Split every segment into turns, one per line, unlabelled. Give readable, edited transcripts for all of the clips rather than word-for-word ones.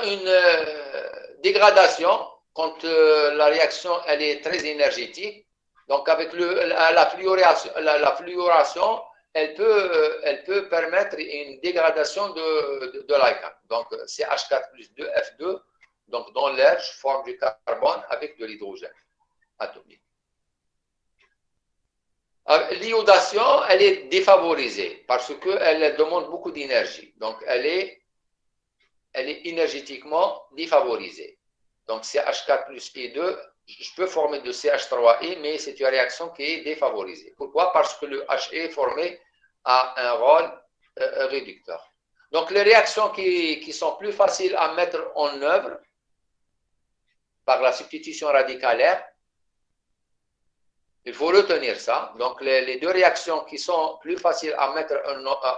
faire une dégradation quand la réaction elle est très énergétique. Donc avec la fluoration, elle peut permettre une dégradation de l'alcane. Donc CH4 plus 2F2, donc dans l'air, je forme du carbone avec de l'hydrogène atomique. L'iodation, elle est défavorisée parce qu'elle demande beaucoup d'énergie. Donc elle est énergétiquement défavorisée. Donc CH4 plus I2, je peux former de CH3I, mais c'est une réaction qui est défavorisée. Pourquoi? Parce que le HE formé a un rôle réducteur. Donc les réactions qui sont plus faciles à mettre en œuvre par la substitution radicalaire, il faut retenir ça. Donc les deux réactions qui sont plus faciles à mettre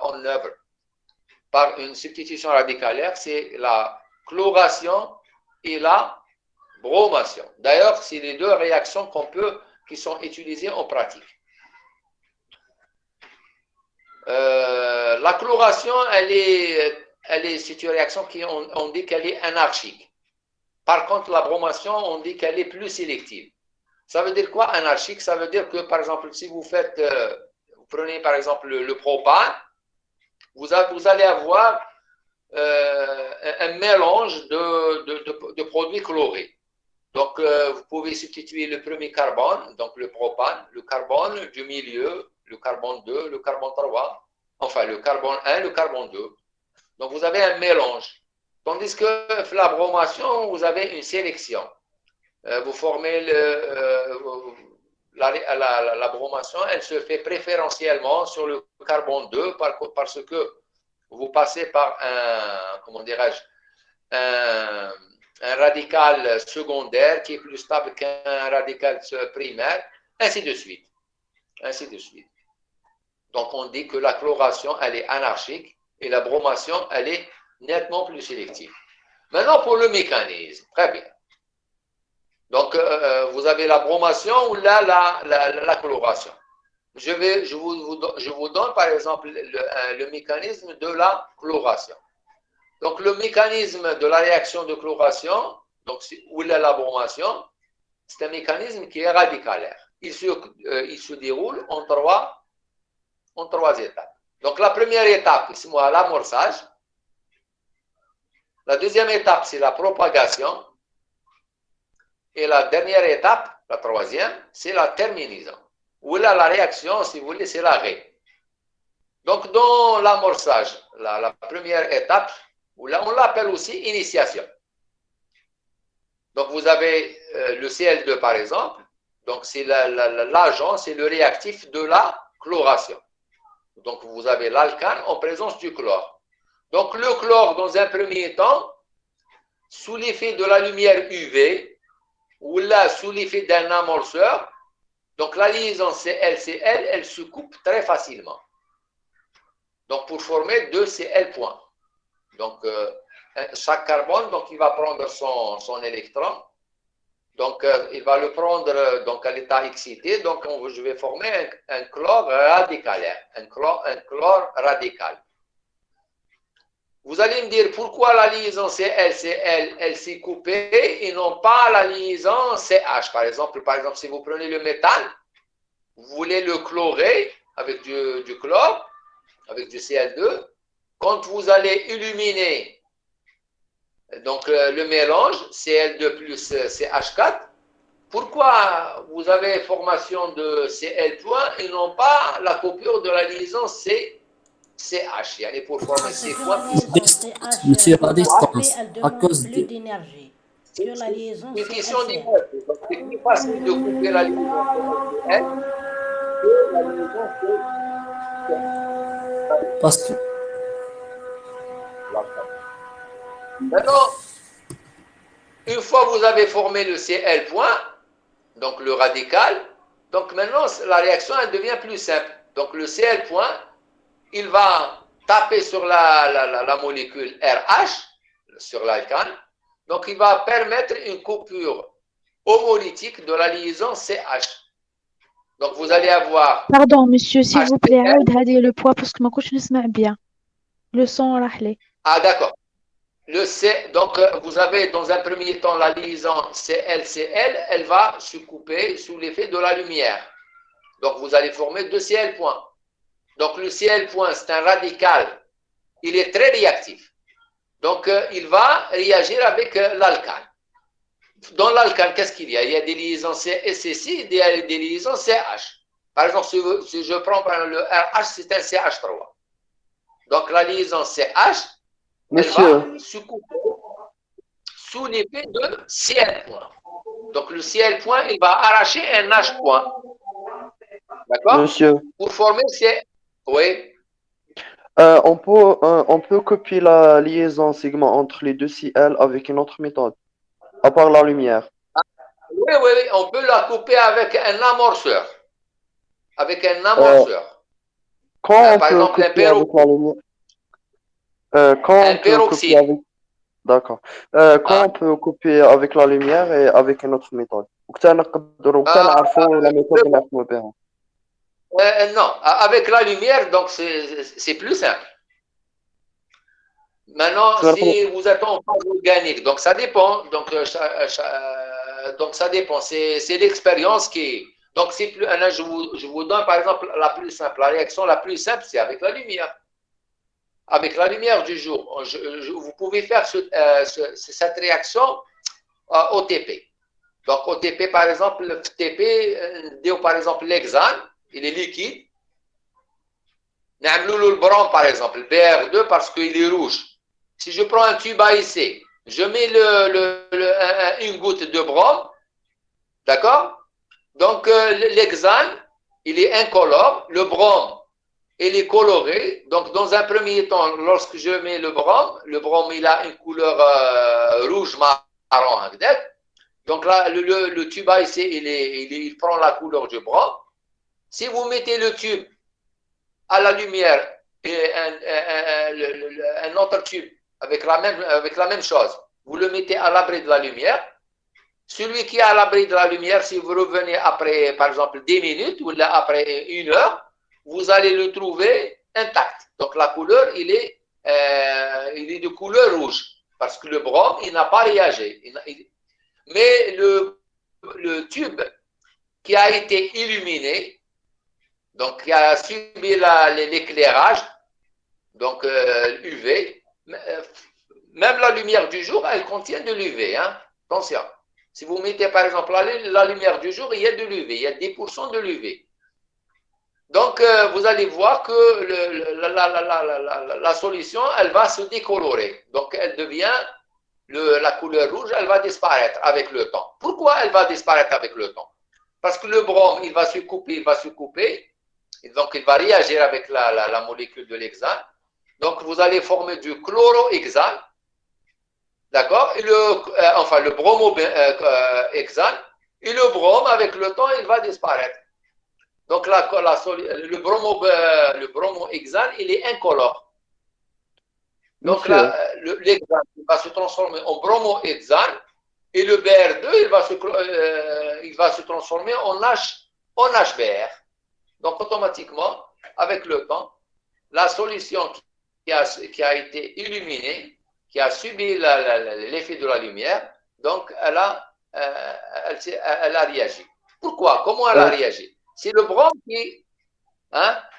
en œuvre par une substitution radicalaire, c'est la chloration et la bromation. D'ailleurs, c'est les deux réactions qui sont utilisées en pratique. La chloration, c'est une réaction on dit qu'elle est anarchique. Par contre, la bromation, on dit qu'elle est plus sélective. Ça veut dire quoi, anarchique? Ça veut dire que, par exemple, si vous prenez par exemple le propane, vous allez avoir un mélange de produits chlorés. Donc, vous pouvez substituer le premier carbone, donc le propane, le carbone du milieu, le carbone 2, le carbone 3, enfin le carbone 1, le carbone 2. Donc, vous avez un mélange. Tandis que la bromation, vous avez une sélection. Vous formez la bromation, elle se fait préférentiellement sur le carbone 2 parce que vous passez par un radical secondaire qui est plus stable qu'un radical primaire, ainsi de suite. Ainsi de suite. Donc, on dit que la chloration, elle est anarchique et la bromation, elle est nettement plus sélective. Maintenant, pour le mécanisme, très bien. Donc, vous avez la bromation ou là, la chloration. Je vous donne, par exemple, le mécanisme de la chloration. Donc, le mécanisme de la réaction de chloration, donc, ou la bromation, c'est un mécanisme qui est radicalaire. Il se déroule en trois étapes. Donc, la première étape, c'est l'amorçage. La deuxième étape, c'est la propagation. Et la dernière étape, la troisième, c'est la terminaison. Ou là, la réaction, si vous voulez, c'est l'arrêt. Donc, dans l'amorçage, la première étape, on l'appelle aussi initiation. Donc, vous avez le Cl2, par exemple. Donc, c'est l'agent, c'est le réactif de la chloration. Donc, vous avez l'alcane en présence du chlore. Donc, le chlore, dans un premier temps, sous l'effet de la lumière UV, ou là, sous l'effet d'un amorceur, donc la liaison CL-CL, elle se coupe très facilement. Donc, pour former 2 Cl points. Donc, chaque carbone, donc, il va prendre son électron. Donc, il va le prendre donc, à l'état excité. Donc, je vais former un chlore radicalaire, un chlore radical. Vous allez me dire pourquoi la liaison CL-CL, elle s'est coupée et non pas la liaison CH. Par exemple, si vous prenez le métal, vous voulez le chlorer avec du chlore, avec du Cl2. Quand vous allez illuminer donc, le mélange Cl2 plus CH4, pourquoi vous avez formation de Cl point et non pas la coupure de la liaison CH, yani pour former C point plus
Monsieur, à distance,
Elle
à
demande
cause
plus
de...
d'énergie que la liaison
une question
CLCL.
d'énergie. Donc, c'est plus facile de couper la liaison CL que la liaison CL.
Parce que...
Maintenant, une fois que vous avez formé le Cl point, donc le radical, donc maintenant la réaction elle devient plus simple. Donc le Cl point, il va taper sur la molécule RH, sur l'alcane, donc il va permettre une coupure homolytique de la liaison CH. Donc vous allez avoir
Pardon, monsieur, s'il vous plaît,
HCl.
عاود هذه le poids parce que ما كنتش نسمع bien. Le son راح لي.
Ah d'accord. Donc, vous avez dans un premier temps la liaison Cl-Cl, elle va se couper sous l'effet de la lumière. Donc, vous allez former deux Cl points. Donc, le Cl point, c'est un radical. Il est très réactif. Donc, il va réagir avec l'alcane. Dans l'alcane, qu'est-ce qu'il y a? Il y a des liaisons CSC, il y a des liaisons CH. Par exemple, si je prends le RH, c'est un CH3. Donc, la liaison CH,
Monsieur,
elle va se couper sous l'effet de Cl point. Donc, le Cl point, il va arracher un H point. D'accord?
monsieur,
Pour former ces... Oui.
on peut copier la liaison sigma entre les deux CL avec une autre méthode, à part la lumière.
Oui, oui, oui, on peut la couper avec un amorceur. Avec un
Euh,
amorceur.
quand on
Par
peut
exemple, un
copier avec la lumière, quand on peut copier
peroxyde.
avec, d'accord. Quand on peut copier avec la lumière et avec une autre méthode. وقتها وقتها نعرفوا la méthode اللي نعرفوا بها.
Non, avec la lumière, donc c'est plus simple. Maintenant, si vous êtes en phase organique, donc ça dépend. Donc ça dépend. C'est l'expérience qui. Donc, c'est plus. Là, je vous donne par exemple la plus simple. La réaction la plus simple, c'est avec la lumière. Avec la lumière du jour. Vous pouvez faire cette réaction au TP. Donc, au TP, par exemple, le TP, par exemple, l'hexane, il est liquide. Le brom, par exemple, le BR2, parce qu'il est rouge. Si je prends un tube AIC, je mets une goutte de brom, d'accord? Donc, l'hexane, il est incolore. Le brom, il est coloré. Donc, dans un premier temps, lorsque je mets le brom, il a une couleur rouge-marron. Donc, là, le tube AIC, il prend la couleur du brom. Si vous mettez le tube à la lumière et un autre tube avec la même chose, vous le mettez à l'abri de la lumière. Celui qui est à l'abri de la lumière, si vous revenez après, par exemple, 10 minutes ou après 1 heure, vous allez le trouver intact. Donc la couleur, il est de couleur rouge parce que le brom, il n'a pas réagi. Mais le tube qui a été illuminé, donc qui a subi l'éclairage, donc UV, même la lumière du jour, elle contient de l'UV. Hein? Attention. Si vous mettez par exemple la lumière du jour, il y a de l'UV, il y a 10% de l'UV. Donc, vous allez voir que la solution, elle va se décolorer. Donc, elle devient, la couleur rouge, elle va disparaître avec le temps. Pourquoi elle va disparaître avec le temps? Parce que le brom, il va se couper, et donc il va réagir avec la molécule de l'hexane. Donc, vous allez former du chlorohexane, d'accord? Et le bromo-hexane, et le brome, avec le temps, il va disparaître. Donc, le bromo-hexane, il est incolore. Donc, l'hexane va se transformer en bromo-hexane, et le BR2, il va se transformer en HBr. Donc, automatiquement, avec le temps, la solution qui a été illuminée, qui a subi l'effet de la lumière, donc elle a réagi. Pourquoi? Comment elle a réagi? C'est le brom qui,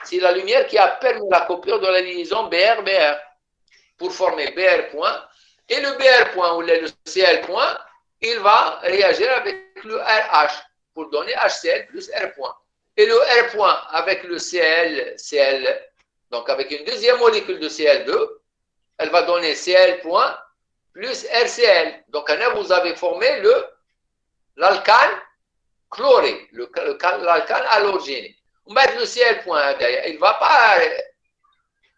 c'est la lumière qui a permis la coupure de la liaison BR-BR pour former BR point. Et le BR point ou le CL point, il va réagir avec le RH pour donner HCl plus R point. Et le R point avec le Cl, donc avec une deuxième molécule de Cl2, elle va donner Cl point plus RCl. Donc là, vous avez formé l'alcane chloré, l'alcane halogéné. On met le Cl point, il ne va pas.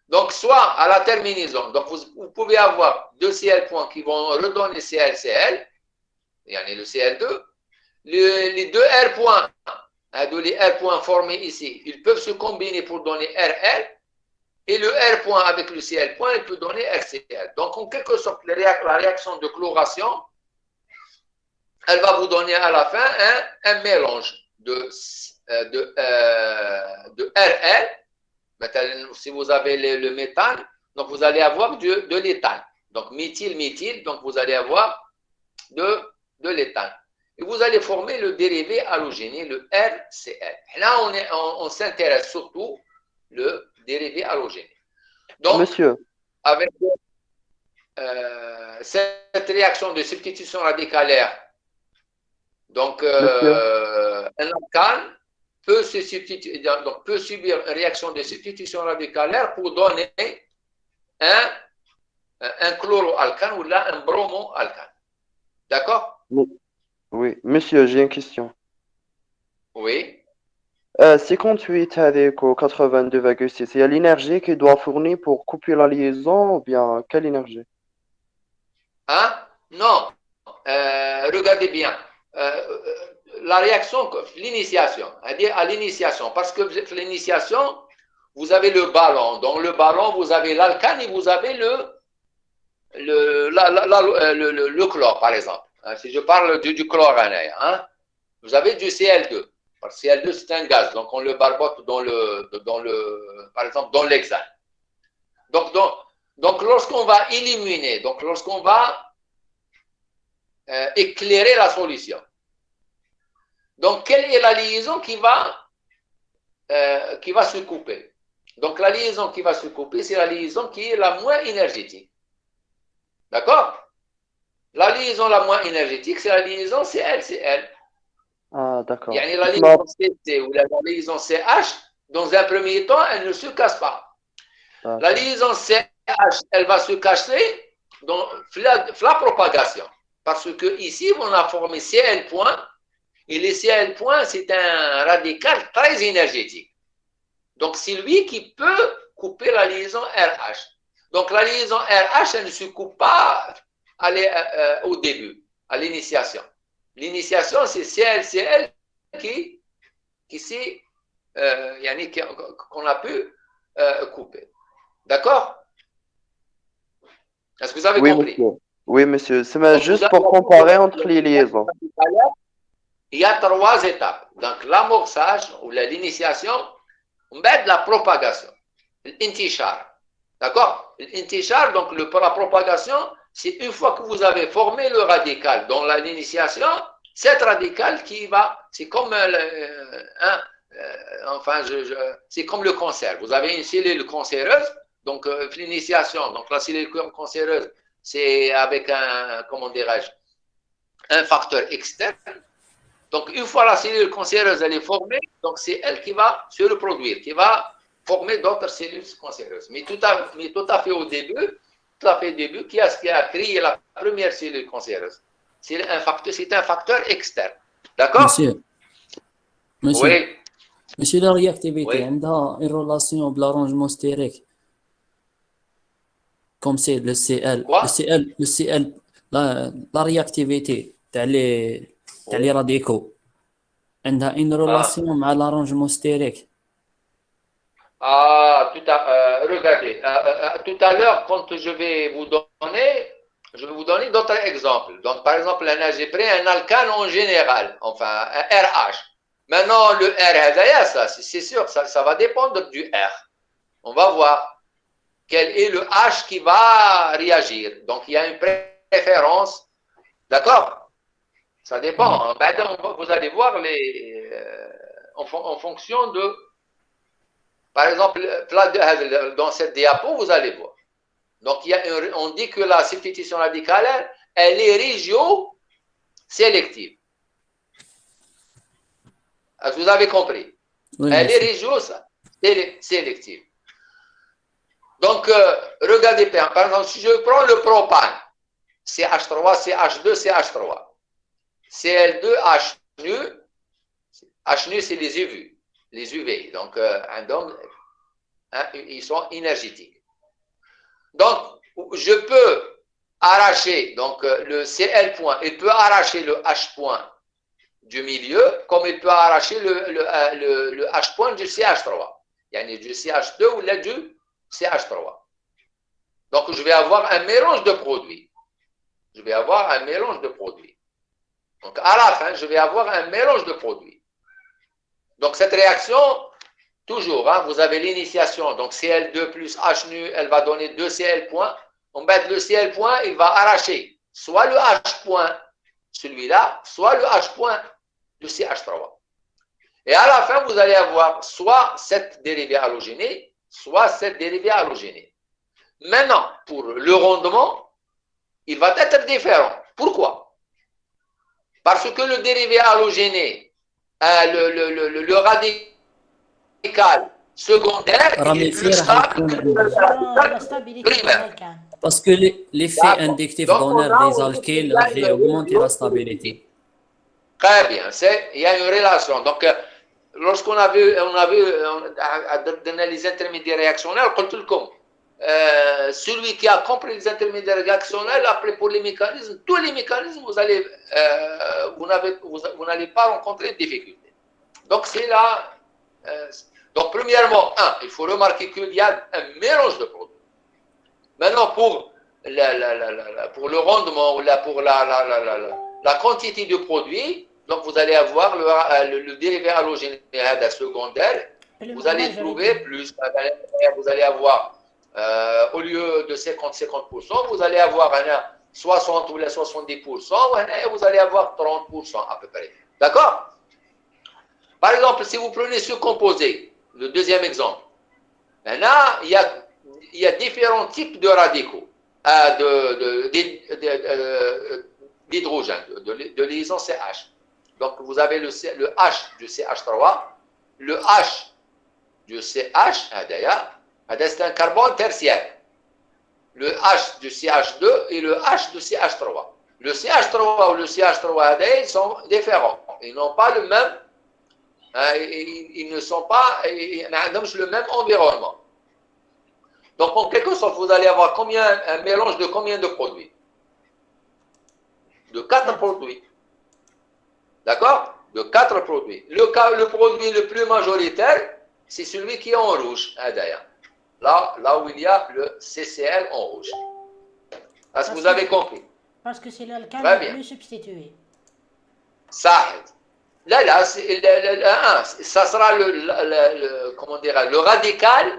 Donc, soit à la terminaison, donc vous pouvez avoir deux Cl points qui vont redonner ClCl, il y en a le Cl2, les deux R points, les R points formés ici, ils peuvent se combiner pour donner RL, et le R point avec le Cl point, il peut donner RCl. Donc, en quelque sorte, la réaction de chloration, elle va vous donner à la fin un mélange de RL. Si vous avez le méthane, donc vous allez avoir de l'éthane. Donc, méthyle, donc vous allez avoir de l'éthane. Et vous allez former le dérivé halogéné, le RCl. Et là, on s'intéresse surtout le dérivé halogéné. Donc,
Monsieur,
avec cette réaction de substitution radicalaire, donc
monsieur,
un alcane peut subir une réaction de substitution radicalaire pour donner un chloroalcane ou là un bromoalcane. D'accord?
oui, monsieur, j'ai une question.
Oui.
58 avec 82,6, il y a l'énergie qui doit fournir pour couper la liaison ou bien quelle énergie?
Hein? Non. Regardez bien. La réaction, l'initiation, à l'initiation, parce que l'initiation, vous avez le ballon. Dans le ballon, vous avez l'alcane et vous avez le chlore, par exemple. Si je parle du chlore, hein, vous avez du Cl2. Parce que Cl2, c'est un gaz, donc on le barbote par exemple, dans l'hexane. Donc lorsqu'on va éliminer, donc lorsqu'on va éclairer la solution, donc quelle est la liaison qui va se couper? Donc la liaison qui va se couper, c'est la liaison qui est la moins énergétique. D'accord? La liaison la moins énergétique, c'est la liaison CL-CL.
Ah, d'accord.
Yani la liaison CC ou la liaison CH, dans un premier temps, elle ne se casse pas. La liaison CH, elle va se casser dans la propagation. Parce que ici, on a formé Cl point, et le Cl point, c'est un radical très énergétique. Donc, c'est lui qui peut couper la liaison RH. Donc, la liaison RH, elle ne se coupe pas au début, à l'initiation. L'initiation, c'est CL qu'on a pu couper. D'accord? Est-ce que vous avez
Oui,
compris?
monsieur. Oui, monsieur. C'est
Donc,
juste pour comparer entre les liaisons.
Il y a 3 étapes. Donc, l'amorçage ou l'initiation, on met de la propagation, l'intishar. D'accord? L'intishar, donc la propagation, c'est une fois que vous avez formé le radical dans l'initiation, cette radical qui va, c'est comme c'est comme le cancer. Vous avez une cellule cancéreuse, donc l'initiation, donc la cellule cancéreuse, c'est avec comment dirais-je, un facteur externe. Donc, une fois la cellule cancéreuse elle est formée, donc c'est elle qui va se reproduire, qui va former d'autres cellules cancéreuses. Mais tout à fait au début, qui a créé la première cellule cancéreuse? C'est un facteur externe. D'accord?
Monsieur,
Oui.
monsieur, la réactivité,
Oui.
elle a une relation avec l'arrangement stérique, comme c'est le Cl.
Quoi?
Le Cl, la réactivité, les radicaux, elle a une relation avec l'arrangement stérique.
Regardez, tout à l'heure, quand je vais vous donner d'autres exemples. Donc, par exemple, j'ai pris un alcane en général, enfin, un RH. Maintenant, le R, c'est sûr, ça va dépendre du R. On va voir quel est le H qui va réagir. Donc, il y a une préférence. D'accord? Ça dépend. Vous allez voir en fonction de. Par exemple, dans cette diapo, vous allez voir. Donc, on dit que la substitution radicale, elle est régio-sélective. Est-ce que vous avez compris?
Oui,
elle
monsieur.
est régio-sélective. Donc, regardez bien. Par exemple, si je prends le propane, CH3, CH2, CH3. Cl2, HNu. HNu, c'est les UV. Les UV. Donc, ils sont énergétiques. Donc, je peux arracher donc, le Cl point, il peut arracher le H point du milieu, comme il peut arracher le H point du CH3. Il y a du CH2 ou là du CH3. Donc, je vais avoir un mélange de produits. Donc, à la fin, je vais avoir un mélange de produits. Donc, cette réaction, toujours, vous avez l'initiation. Donc, Cl2 plus HNu, elle va donner 2 Cl points. en bas le Cl point, il va arracher soit le H point, celui-là, soit le H point, le CH3. Et à la fin, vous allez avoir soit cette dérivée halogénée, soit cette dérivée halogénée. Maintenant, pour le rendement, il va être différent. Pourquoi? Parce que le dérivé halogéné, le radical secondaire, il est plus stable que le
La
radical
stabilité
primaire.
d'alcane.
Parce que l'effet inductif
Donc, on
donner
a
des alkyles fait augmenter la stabilité.
Très bien, il y a une relation. Donc, lorsqu'on a vu, donné les intermédiaires réactionnels, celui qui a compris les intermédiaires réactionnels, après pour les mécanismes, tous les mécanismes, vous n'allez pas rencontrer de difficultés. Donc, c'est là. Donc, premièrement, il faut remarquer qu'il y a un mélange de produits. Maintenant, pour le rendement ou pour la quantité de produits, donc vous allez avoir le dérivé halogéné secondaire, vous allez trouver plus, vous allez avoir, au lieu de 50%, vous allez avoir 60 ou 70%, et vous allez avoir 30% à peu près. D'accord? Par exemple, si vous prenez ce composé, le deuxième exemple, maintenant, il y a différents types de radicaux, d'hydrogène, de liaison CH. Donc, vous avez le H du CH3, le H du CH, c'est un carbone tertiaire. Le H du CH2 et le H du CH3. Le CH3 ou le CH3, ils sont différents. Ils n'ont pas le même, ils ne sont pas, ils n'ont le même environnement. Donc, en quelque sorte, vous allez avoir un mélange de combien de produits? De 4 produits. D'accord? De 4 produits. Le produit le plus majoritaire, c'est celui qui est en rouge. Là où il y a le CCl en rouge. Est-ce que vous avez compris?
Parce que c'est l'alcane le plus substitué.
Ça. Là, ça sera le radical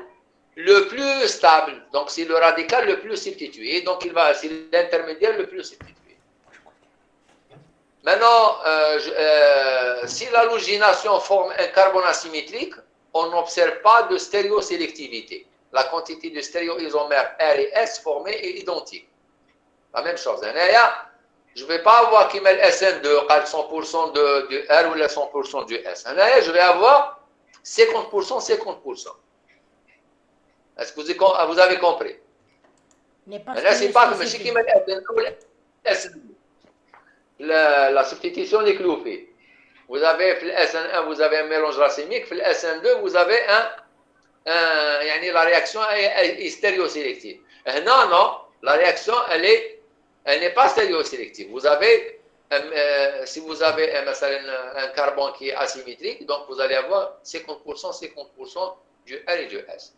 le plus stable. Donc, c'est le radical le plus substitué. Donc, c'est l'intermédiaire le plus substitué. Maintenant, si l'halogénation forme un carbone asymétrique, on n'observe pas de stéréosélectivité. La quantité de stéréoisomères R et S formés est identique. La même chose. Je ne vais pas avoir qui met le SN2, 100% du R ou le 100% du S. Je vais avoir 50%, 50%. Est-ce que vous avez compris? C'est pas comme si qui met le SN2 ou le SN2. La substitution est clouée. Vous avez le SN1, vous avez un mélange racémique. Le SN2, vous avez la réaction est stéréosélective. Non, la réaction, elle n'est pas stéréosélective. Vous avez, si vous avez un carbone qui est asymétrique, donc vous allez avoir 50%, 50% du R et du S.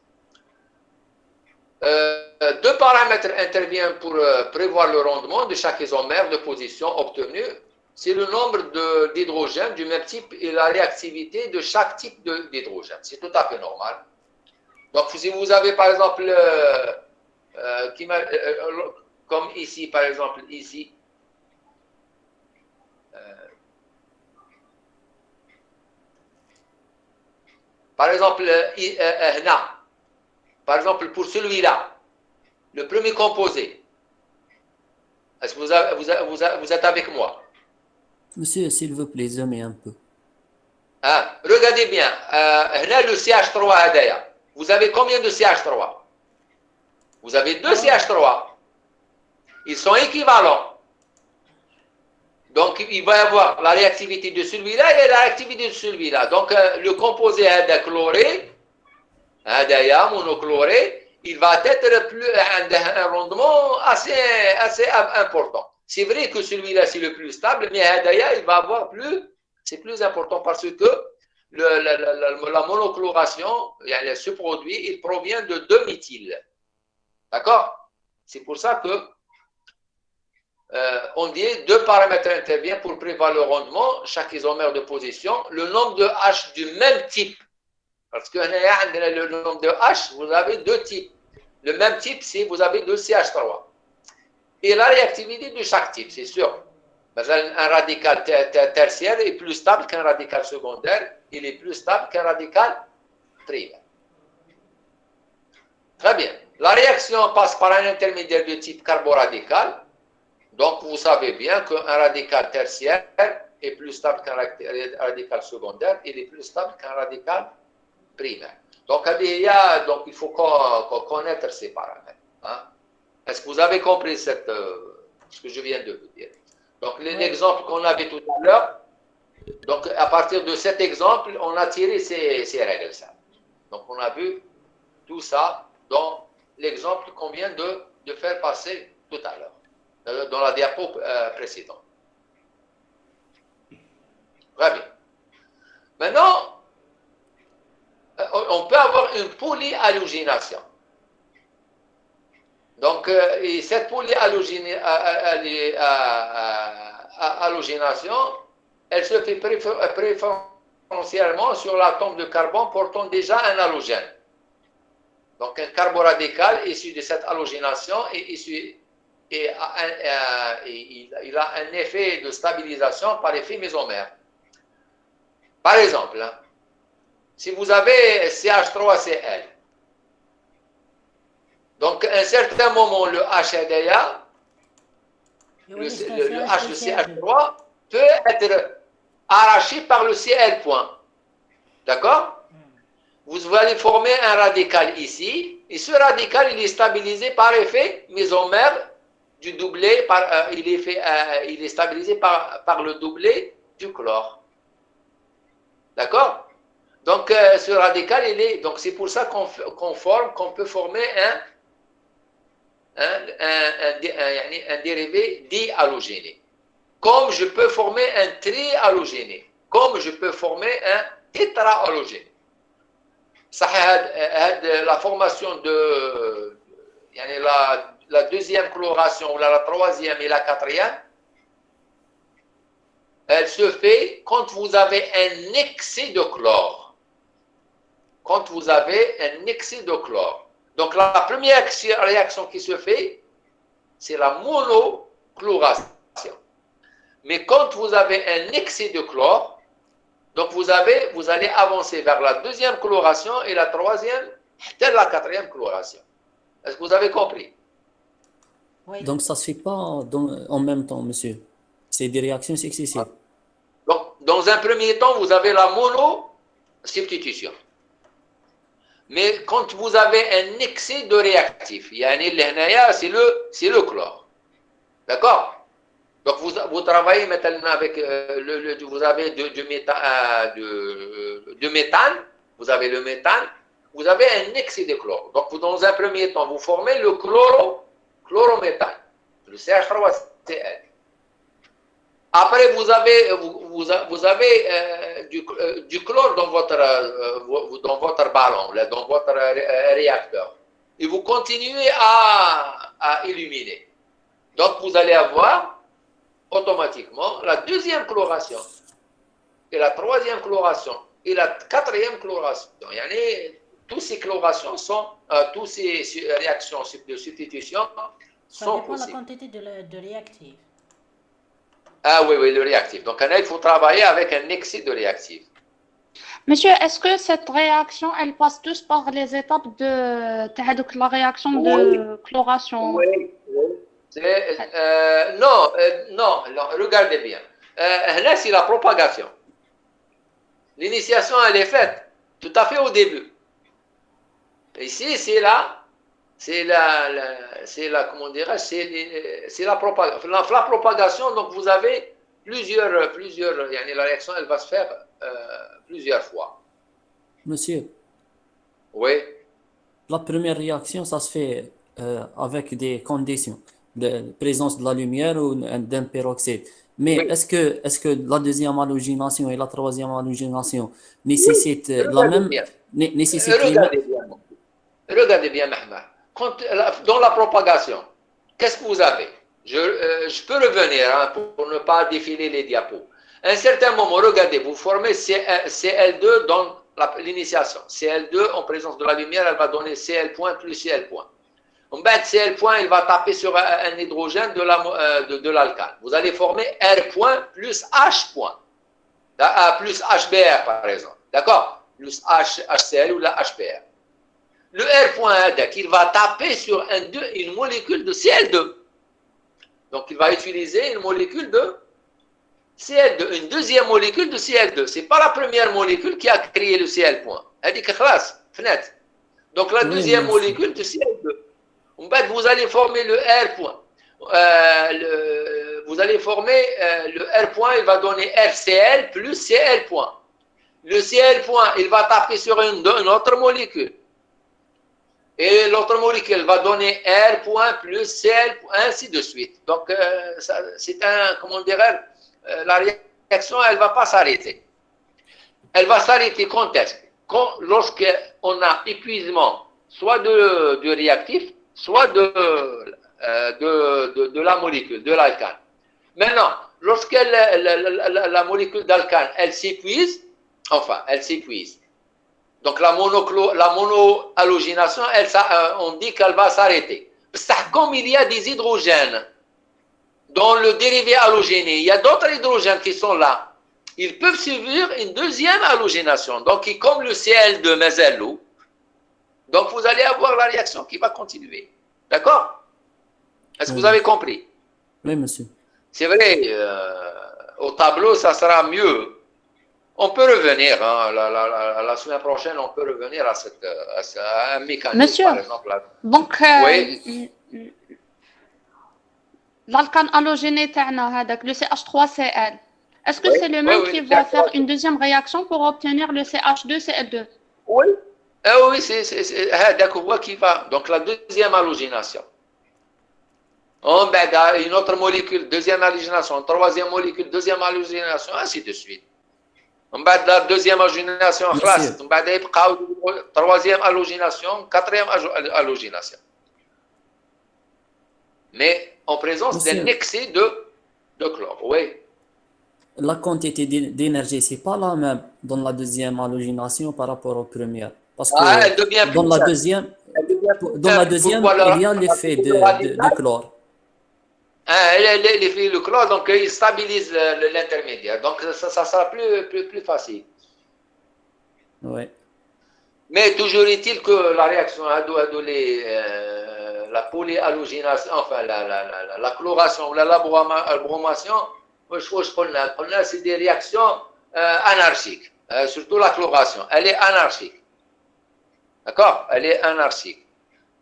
Deux paramètres interviennent pour prévoir le rendement de chaque isomère de position obtenu. C'est le nombre d'hydrogènes du même type et la réactivité de chaque type d'hydrogène. C'est tout à fait normal. Donc, si vous avez par exemple, comme ici, par exemple, ici, par exemple, par exemple, pour celui-là, le premier composé, est-ce que vous êtes avec moi?
Monsieur, s'il vous plaît, zoomez un peu.
Regardez bien, le CH3, vous avez combien de CH3? Vous avez 2 CH3. Ils sont équivalents. Donc, il va y avoir la réactivité de celui-là et la réactivité de celui-là. Donc, le composé chloré, monochloré, il va être un rendement assez important. C'est vrai que celui-là, c'est le plus stable, mais il va avoir c'est plus important parce que la monochloration, ce produit, il provient de 2-méthyl. D'accord? C'est pour ça que on dit 2 paramètres interviennent pour prévoir le rendement, chaque isomère de position, le nombre de H du même type. Parce que le nombre de H, vous avez 2 types. Le même type, c'est vous avez 2 CH3. et la réactivité de chaque type, c'est sûr. Un radical tertiaire est plus stable qu'un radical secondaire, il est plus stable qu'un radical primaire. Très bien. La réaction passe par un intermédiaire de type carboradical. Donc, vous savez bien qu'un radical tertiaire est plus stable qu'un radical secondaire, il est plus stable qu'un radical primaire. Donc, il faut connaître ces paramètres. Hein? Est-ce que vous avez compris ce que je viens de vous dire? Donc, l'exemple qu'on avait tout à l'heure, donc à partir de cet exemple, on a tiré ces règles. Ça. Donc, on a vu tout ça dans l'exemple qu'on vient de faire passer tout à l'heure, dans la diapo précédente. Très bien. Maintenant, on peut avoir une polyhalogénation. Donc, et cette polyhalogénation, elle se fait préférentiellement sur l'atome de carbone portant déjà un halogène. Donc, un carboradical issu de cette halogénation il a un effet de stabilisation par effet mésomère. Par exemple, si vous avez CH3Cl, donc à un certain moment, le HDA, le H de CH3, peut être arraché par le Cl point. D'accord? Vous allez former un radical ici, et ce radical, il est stabilisé par effet mésomère du doublé, il est stabilisé par le doublé du chlore. D'accord? Donc, ce radical, donc c'est pour ça qu'on peut former un dérivé dihalogéné. Comme je peux former un trihalogéné. Comme je peux former un tétrahalogéné. La formation de la deuxième chloration, ou la troisième et la quatrième, elle se fait quand vous avez un excès de chlore. Quand vous avez un excès de chlore. Donc, la première réaction qui se fait, c'est la monochloration. Mais quand vous avez un excès de chlore, donc vous allez avancer vers la deuxième chloration et la troisième, et la quatrième chloration. Est-ce que vous avez compris?
Oui. Donc, ça ne se fait pas en même temps, monsieur. C'est des réactions successives.
Donc, dans un premier temps, vous avez la mono-substitution. Mais quand vous avez un excès de réactif, c'est le chlore. D'accord? Donc, vous travaillez maintenant avec, vous avez du méthane, vous avez le méthane, vous avez un excès de chlore. Donc, dans un premier temps, vous formez le chlorométhane, le CH3Cl. Après, vous avez du chlore dans votre ballon, dans votre réacteur. Et vous continuez à illuminer. Donc, vous allez avoir automatiquement la deuxième chloration, et la troisième chloration, et la quatrième chloration. Toutes ces chlorations toutes ces réactions de substitution sont possibles.
Ça dépend de la quantité de réactif.
Ah oui, le réactif. Donc, il faut travailler avec un excès de réactif.
Monsieur, est-ce que cette réaction, elle passe tous par les étapes de la réaction de chloration?
Oui. Non, regardez bien. Là, c'est la propagation. L'initiation, elle est faite tout à fait au début. Ici, c'est la propagation. La propagation, donc vous avez plusieurs, la réaction, elle va se faire plusieurs fois.
Monsieur.
Oui.
La première réaction, ça se fait avec des conditions de présence de la lumière ou d'un peroxyde. Mais oui. Est-ce que la deuxième halogénation et la troisième halogénation nécessitent la même...
Regardez bien, Mahmoud. Dans la propagation, qu'est-ce que vous avez? Je peux revenir pour ne pas défiler les diapos. À un certain moment, regardez, vous formez Cl2 dans l'initiation. Cl2, en présence de la lumière, elle va donner Cl point plus Cl point. En bas, Cl point, il va taper sur un hydrogène de l'alcane. Vous allez former R point plus H point. Plus HBr, par exemple. D'accord? Plus HCl ou la HBr. Le R point, il va taper sur une molécule de Cl2. Donc, il va utiliser une molécule de Cl2, une deuxième molécule de Cl2. Ce n'est pas la première molécule qui a créé le Cl point. Elle dit que fenêtre. Donc, la deuxième molécule de Cl2. En fait, vous allez former le R point. Vous allez former le R point, il va donner RCl plus Cl point. Le Cl point, il va taper sur une autre molécule. Et l'autre molécule va donner R point plus Cl point, ainsi de suite. Donc, c'est comment dirais la réaction, elle ne va pas s'arrêter. Elle va s'arrêter quand est-ce? Lorsqu'on a épuisement, soit du réactif, soit de la molécule, de l'alcane. Maintenant, lorsque la molécule d'alcane, elle s'épuise, donc la monohalogénation, on dit qu'elle va s'arrêter. Comme il y a des hydrogènes dans le dérivé halogéné, il y a d'autres hydrogènes qui sont là. Ils peuvent subir une deuxième halogénation. Donc, comme le Cl2 Mazello, donc vous allez avoir la réaction qui va continuer. D'accord? Est-ce que vous avez compris?
Oui, monsieur.
C'est vrai, au tableau, ça sera mieux. On peut revenir, hein, la semaine prochaine, on peut revenir à un mécanisme,
Monsieur,
par exemple.
donc,
Oui.
l'alcane halogéné, le CH3Cl, est-ce que c'est le même qui va faire une deuxième réaction pour obtenir le CH2Cl2?
Oui. Oui, c'est qui va. Donc, la deuxième halogénation. Une autre molécule, deuxième halogénation, troisième molécule, deuxième halogénation, ainsi de suite. La deuxième halogénation, troisième halogénation, quatrième halogénation. Mais en présence d'un excès de chlore, oui.
La quantité d'énergie, c'est pas la même dans la deuxième halogénation par rapport aux premières. Parce que
elle devient
dans la deuxième, il y a l'effet de chlore.
L'effet de chlore, donc il stabilise l'intermédiaire. Donc ça sera plus facile.
Oui.
Mais toujours est-il que la réaction a donné la polyhalogénation, enfin la chloration ou la bromation, c'est des réactions anarchiques. Surtout la chloration, elle est anarchique. D'accord? Elle est anarchique.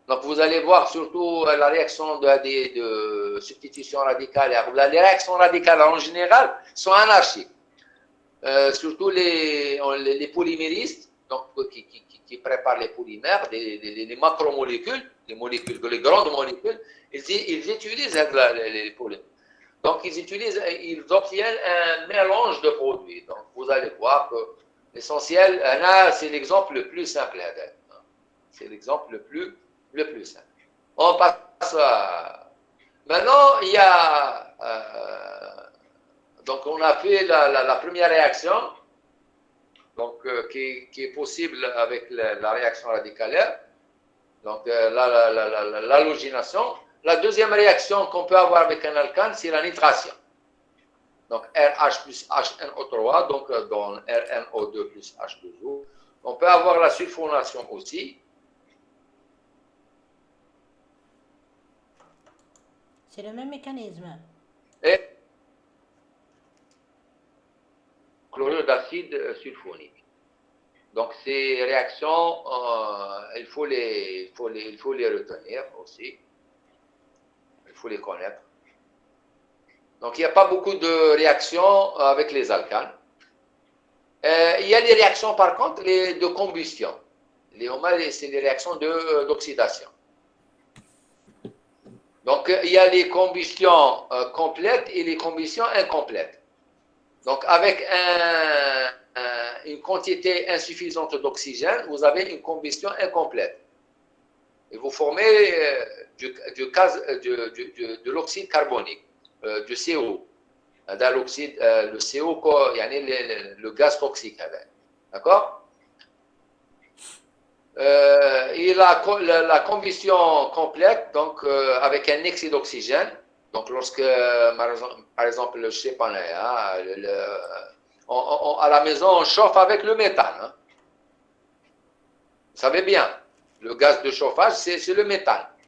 Donc, vous allez voir surtout la réaction de substitution radicale. Les réactions radicales en général sont anarchiques. Surtout les polyméristes, donc, qui préparent les polymères, les macromolécules, les grandes molécules, ils utilisent les polymères. Donc, ils obtiennent un mélange de produits. Donc, vous allez voir que l'essentiel, c'est l'exemple le plus simple. C'est l'exemple le plus simple. On passe à... Maintenant, il y a... donc, on a fait la première réaction, donc, qui est possible avec la réaction radicalaire, donc l'halogénation. La deuxième réaction qu'on peut avoir avec un alcane, c'est la nitration. Donc, RH plus HNO3, donc dans RNO2 plus H2O. On peut avoir la sulfonation aussi.
C'est le même mécanisme.
Et chlorure d'acide sulfonique. Donc, ces réactions, il faut les retenir aussi. Il faut les connaître. Donc, il n'y a pas beaucoup de réactions avec les alcanes. Il y a les réactions, par contre, de combustion. C'est les réactions d'oxydation. Donc, il y a les combustions complètes et les combustions incomplètes. Donc, avec une quantité insuffisante d'oxygène, vous avez une combustion incomplète. Et vous formez de l'oxyde carbonique, du CO. Le CO, le gaz toxique. D'accord? Et la combustion complète, donc avec un excès d'oxygène, donc lorsque, par exemple, je sais pas, hein, à la maison, on chauffe avec le méthane. Hein. Vous savez bien, le gaz de chauffage, c'est le méthane.